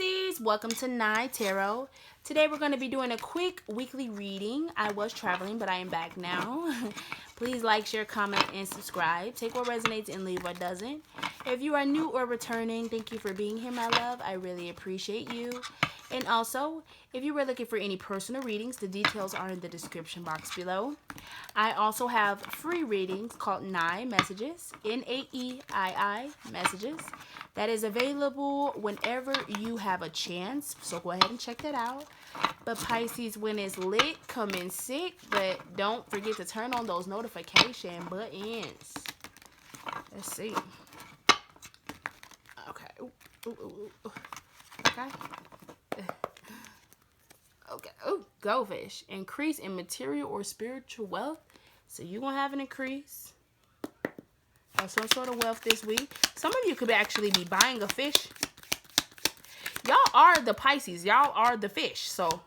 Pisces, welcome to Night Tarot. Today we're going to be doing a quick weekly reading. I was traveling, but I am back now. Please like, share, comment, and subscribe. Take what resonates and leave what doesn't. If you are new or returning, thank you for being here, my love. I really appreciate you. And also, if you were looking for any personal readings, the details are in the description box below. I also have free readings called NAEI Messages, N-A-E-I-I Messages. That is available whenever you have a chance. So go ahead and check that out. But Pisces, when it's lit, come in sick. But don't forget to turn on those notification buttons. Let's see. Okay. Okay. Okay. Oh, goldfish. Increase in material or spiritual wealth. So you're going to have an increase of some sort of wealth this week. Some of you could actually be buying a fish. Y'all are the Pisces. Y'all are the fish. So,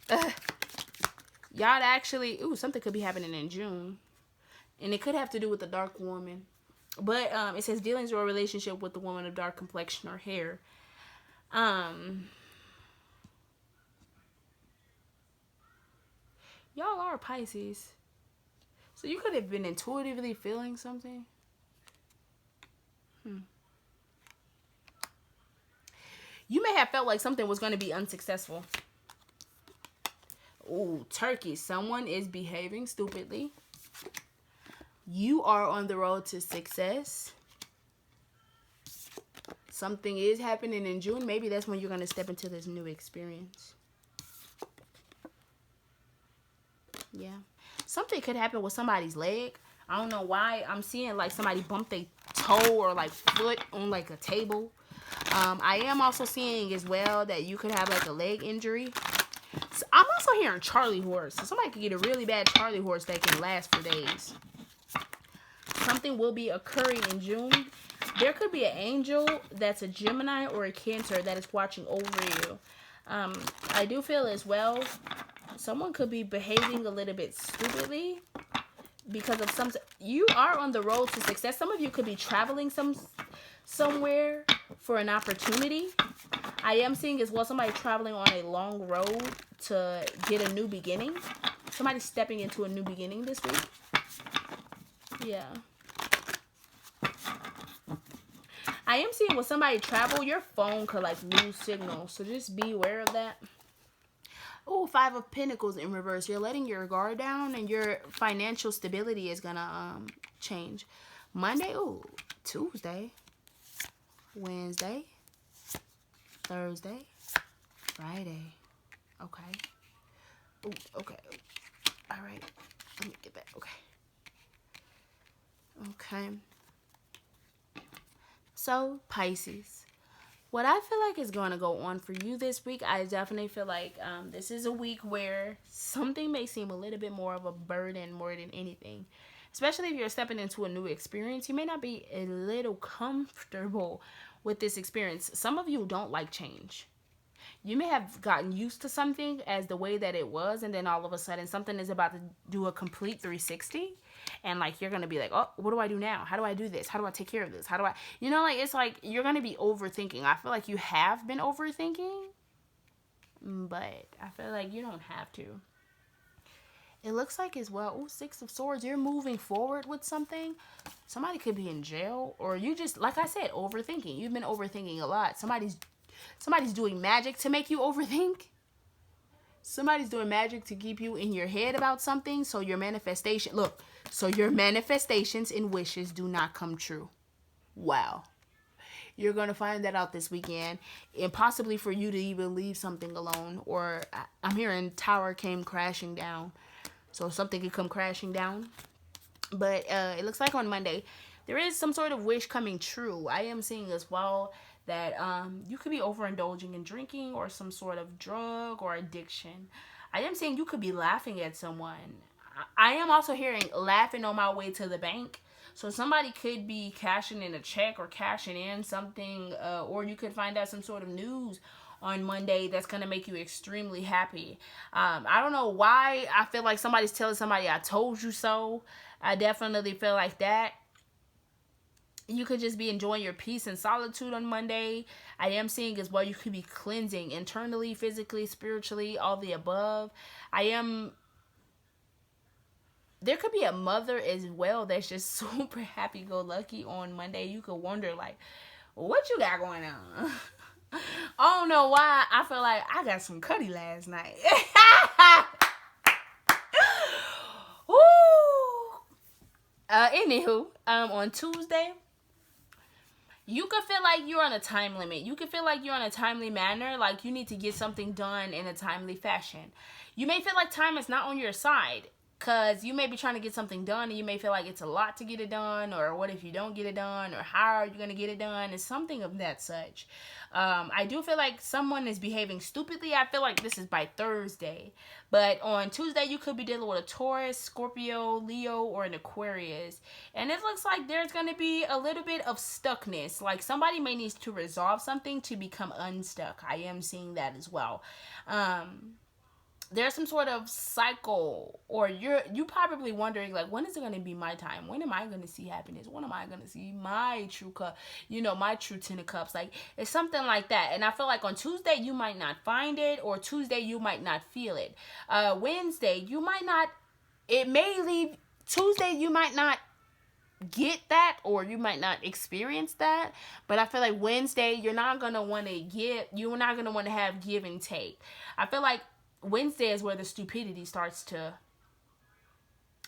y'all actually... Ooh, something could be happening in June. And it could have to do with the dark woman. But it says dealings or a relationship with the woman of dark complexion or hair. Y'all are Pisces. So you could have been intuitively feeling something. You may have felt like something was going to be unsuccessful. Ooh, Turkey. Someone is behaving stupidly. You are on the road to success. Something is happening in June. Maybe that's when you're going to step into this new experience. Yeah. Something could happen with somebody's leg. I don't know why. I'm seeing like somebody bump their toe or like foot on like a table. I am also seeing as well that you could have like a leg injury. So I'm also hearing Charlie horse. So somebody could get a really bad Charlie horse that can last for days. Something will be occurring in June. There could be an angel that's a Gemini or a Cancer that is watching over you. I do feel as well someone could be behaving a little bit stupidly because of some... You are on the road to success. Some of you could be traveling somewhere for an opportunity. I am seeing as well somebody traveling on a long road to get a new beginning. Somebody stepping into a new beginning this week. Yeah. I am seeing when somebody travel, your phone could like lose signal. So just be aware of that. Oh, 5 of Pentacles in reverse. You're letting your guard down and your financial stability is going to change. Monday, ooh, Tuesday, Wednesday, Thursday, Friday. Okay. Ooh, okay. All right. Let me get back. Okay. Okay. So, Pisces. What I feel like is going to go on for you this week, I definitely feel like this is a week where something may seem a little bit more of a burden more than anything. Especially if you're stepping into a new experience, you may not be a little comfortable with this experience. Some of you don't like change. You may have gotten used to something as the way that it was, and then all of a sudden something is about to do a complete 360. And like you're going to be like, oh, what do I do now? How do I do this? How do I take care of this? How do I, you know, like it's like you're going to be overthinking. I feel like you have been overthinking, but I feel like you don't have to. It looks like as well, oh, 6 of Swords, you're moving forward with something. Somebody could be in jail, or you just, like I said, overthinking. You've been overthinking a lot. Somebody's doing magic to make you overthink. Somebody's doing magic to keep you in your head about something. So your manifestation, look, so your manifestations and wishes do not come true. Wow. You're going to find that out this weekend. And possibly for you to even leave something alone. Or I'm hearing tower came crashing down. So something could come crashing down. But it looks like on Monday, there is some sort of wish coming true. I am seeing as well that you could be overindulging in drinking or some sort of drug or addiction. I am saying you could be laughing at someone. I am also hearing laughing on my way to the bank. So somebody could be cashing in a check or cashing in something, or you could find out some sort of news on Monday that's going to make you extremely happy. I don't know why I feel like somebody's telling somebody I told you so. I definitely feel like that. You could just be enjoying your peace and solitude on Monday. I am seeing as well you could be cleansing internally, physically, spiritually, all the above. I am There could be a mother as well that's just super happy go lucky on Monday. You could wonder like, what you got going on? I don't know why. I feel like I got some cutty last night. Woo! Anywho, on Tuesday, you could feel like you're on a time limit. You could feel like you're on a timely manner, like you need to get something done in a timely fashion. You may feel like time is not on your side, because you may be trying to get something done and you may feel like it's a lot to get it done, or what if you don't get it done, or how are you going to get it done? It's something of that such. I do feel like someone is behaving stupidly. I feel like this is by Thursday. But on Tuesday, you could be dealing with a Taurus, Scorpio, Leo, or an Aquarius. And it looks like there's going to be a little bit of stuckness. Like somebody may need to resolve something to become unstuck. I am seeing that as well. There's some sort of cycle, or you probably wondering like, when is it going to be my time? When am I going to see happiness? When am I going to see my true cup? My true 10 of cups. Like, it's something like that. And I feel like on Tuesday you might not find it, or Tuesday you might not feel it. Wednesday you might not. It may leave. Tuesday you might not get that, or you might not experience that. But I feel like Wednesday you're not going to want to give. You're not going to want to have give and take. I feel like Wednesday is where the stupidity starts to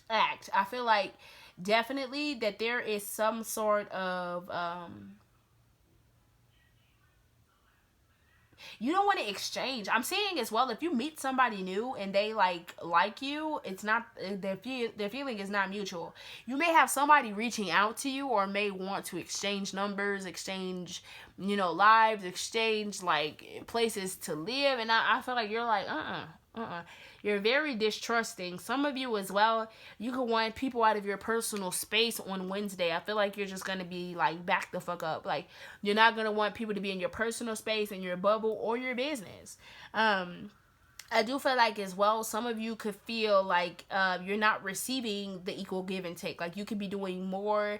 act. I feel like definitely that there is some sort of you don't want to exchange. I'm seeing as well, if you meet somebody new and they like you, it's not their feeling is not mutual. You may have somebody reaching out to you, or may want to exchange numbers, exchange lives, exchange like places to live, and I feel like you're like you're very distrusting. Some of you as well, you could want people out of your personal space on Wednesday. I feel like you're just going to be like, back the fuck up. Like, you're not going to want people to be in your personal space, in your bubble, or your business. I do feel like as well, some of you could feel like you're not receiving the equal give and take. Like, you could be doing more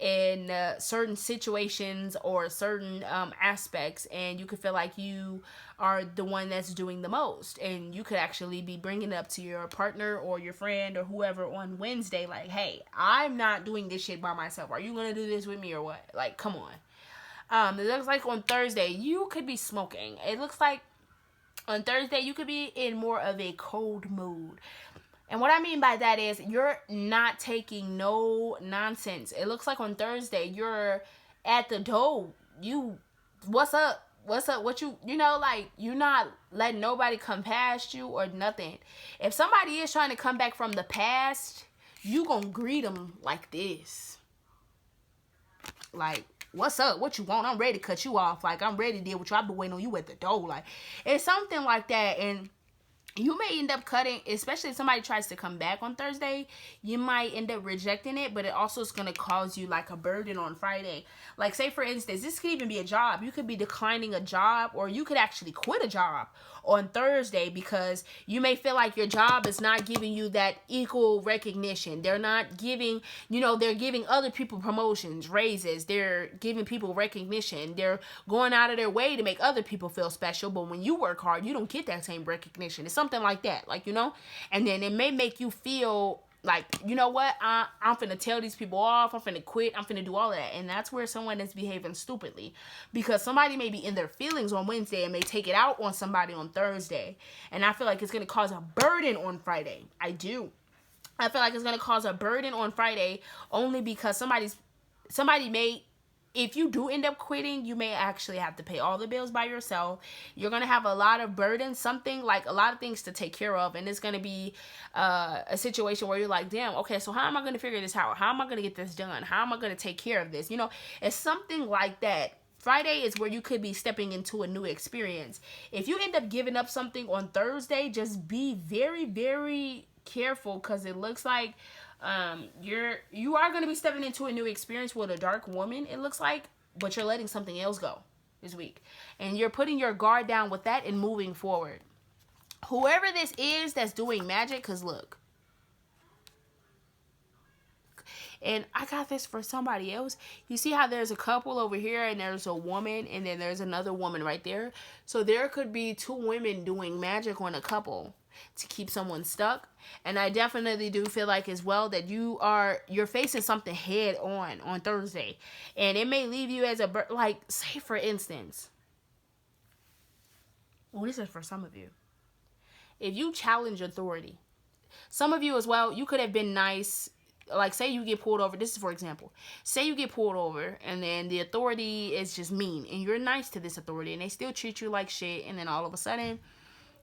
in certain situations or certain aspects, and you could feel like you are the one that's doing the most, and you could actually be bringing it up to your partner or your friend or whoever on Wednesday, like, hey, I'm not doing this shit by myself. Are you gonna do this with me or what? Like, come on. It looks like on Thursday you could be smoking. It looks like on Thursday you could be in more of a cold mood. And what I mean by that is you're not taking no nonsense. It looks like on Thursday you're at the door. What's up? What like, you're not letting nobody come past you or nothing. If somebody is trying to come back from the past, you gonna greet them like this. Like, what's up? What you want? I'm ready to cut you off. Like, I'm ready to deal with you. I've been waiting on you at the door. Like, it's something like that. And you may end up cutting, especially if somebody tries to come back on Thursday, you might end up rejecting it, but it also is going to cause you like a burden on Friday. Like, say for instance, this could even be a job. You could be declining a job, or you could actually quit a job on Thursday because you may feel like your job is not giving you that equal recognition. They're not giving, they're giving other people promotions, raises. They're giving people recognition. They're going out of their way to make other people feel special. But when you work hard, you don't get that same recognition. It's something like that, like, and then it may make you feel like, you know what, I'm finna tell these people off, I'm finna quit, I'm finna do all of that. And that's where someone is behaving stupidly, because somebody may be in their feelings on Wednesday and may take it out on somebody on Thursday. And I feel like it's gonna cause a burden on Friday. I feel like it's gonna cause a burden on Friday, only because somebody may, if you do end up quitting, you may actually have to pay all the bills by yourself. You're going to have a lot of burden, something like a lot of things to take care of. And it's going to be a situation where you're like, damn, okay, so how am I going to figure this out? How am I going to get this done? How am I going to take care of this? It's something like that. Friday is where you could be stepping into a new experience. If you end up giving up something on Thursday, just be very, very careful, because it looks like you are going to be stepping into a new experience with a dark woman, it looks like, but you're letting something else go this week, and you're putting your guard down with that and moving forward. Whoever this is that's doing magic, because And I got this for somebody else. You see how there's a couple over here and there's a woman and then there's another woman right there? So there could be two women doing magic on a couple to keep someone stuck. And I definitely do feel like as well that you're facing something head on Thursday. And it may leave you as like, say for instance, well, this is for some of you. If you challenge authority, some of you as well, you could have been nice. Like, say you get pulled over. This is for example. Say you get pulled over and then the authority is just mean and you're nice to this authority and they still treat you like shit. And then all of a sudden,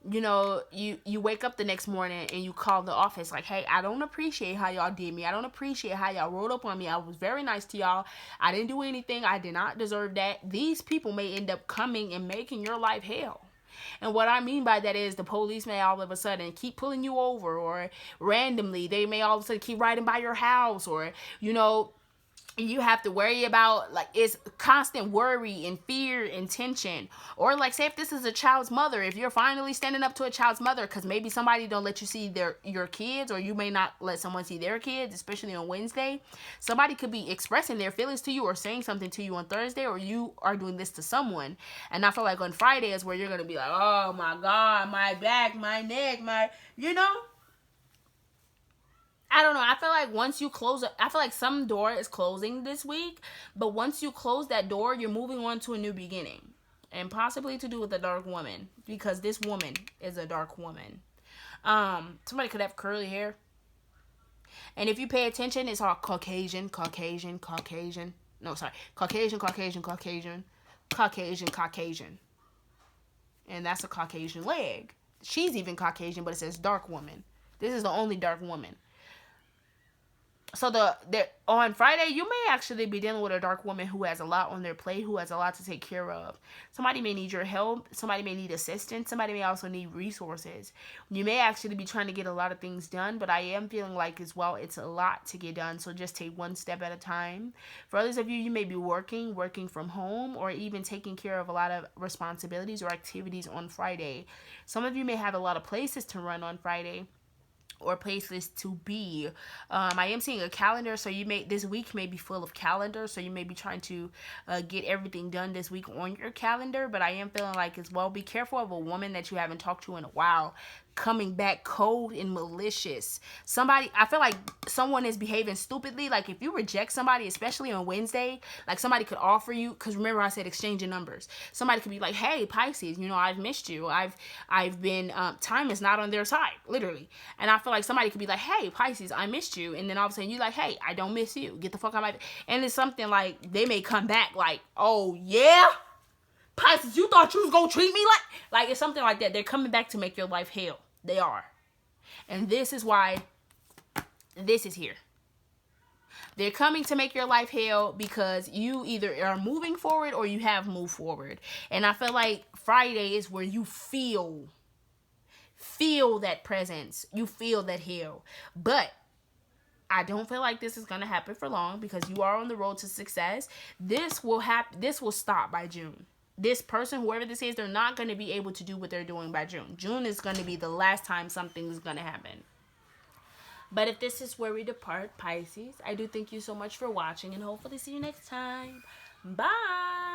you know, you wake up the next morning and you call the office like, hey, I don't appreciate how y'all did me. I don't appreciate how y'all rolled up on me. I was very nice to y'all. I didn't do anything. I did not deserve that. These people may end up coming and making your life hell. And what I mean by that is the police may all of a sudden keep pulling you over, or randomly they may all of a sudden keep riding by your house, or, you know, you have to worry about, like, it's constant worry and fear and tension. Or like, say if this is a child's mother, if you're finally standing up to a child's mother because maybe somebody don't let you see your kids, or you may not let someone see their kids, especially on Wednesday. Somebody could be expressing their feelings to you or saying something to you on Thursday, or you are doing this to someone. And I feel like on Friday is where you're going to be like, oh my God, my back, my neck, you know? I don't know. I feel like once you close it, I feel like some door is closing this week, but once you close that door, you're moving on to a new beginning, and possibly to do with a dark woman, because this woman is a dark woman. Somebody could have curly hair, and if you pay attention, it's all Caucasian. No, sorry, Caucasian, and that's a Caucasian leg. She's even Caucasian, but it says dark woman. This is the only dark woman. So on Friday, you may actually be dealing with a dark woman who has a lot on their plate, who has a lot to take care of. Somebody may need your help. Somebody may need assistance. Somebody may also need resources. You may actually be trying to get a lot of things done, but I am feeling like as well it's a lot to get done. So just take one step at a time. For others of you, you may be working from home, or even taking care of a lot of responsibilities or activities on Friday. Some of you may have a lot of places to run on Friday, or places to be. I am seeing a calendar, so this week may be full of calendars, so you may be trying to get everything done this week on your calendar. But I am feeling like as well, be careful of a woman that you haven't talked to in a while coming back cold and malicious. I feel like someone is behaving stupidly. Like if you reject somebody, especially on Wednesday, like somebody could offer you, because remember I said exchanging numbers. Somebody could be like, hey, Pisces, I've missed you. I've been, time is not on their side, literally. And I feel like somebody could be like, hey, Pisces, I missed you. And then all of a sudden you're like, hey, I don't miss you. Get the fuck out of my... And it's something like, they may come back like, oh yeah? Pisces, you thought you was gonna treat me like it's something like that. They're coming back to make your life hell. They are. And this is why this is here. They're coming to make your life hell because you either are moving forward or you have moved forward. And I feel like Friday is where you feel that presence. You feel that hell. But I don't feel like this is going to happen for long, because you are on the road to success. This will stop by June. This person, whoever this is, they're not going to be able to do what they're doing by June. June is going to be the last time something is going to happen. But if this is where we depart, Pisces, I do thank you so much for watching, and hopefully see you next time. Bye.